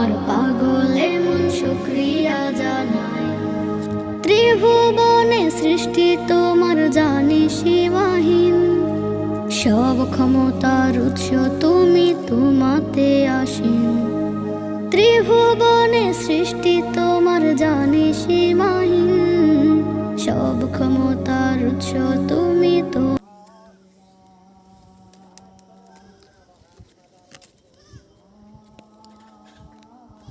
আমার পাগলে মন শুকরিয়া জানায়। ত্রিভুবনে সৃষ্টি তোমার জানি সীমাহীন, সব ক্ষমতার উৎস তুমি, তোমাতে আসীন। ত্রিভুবনে সৃষ্টি তোমার জানি সীমাহীন, সব ক্ষমতার উৎস তুমি।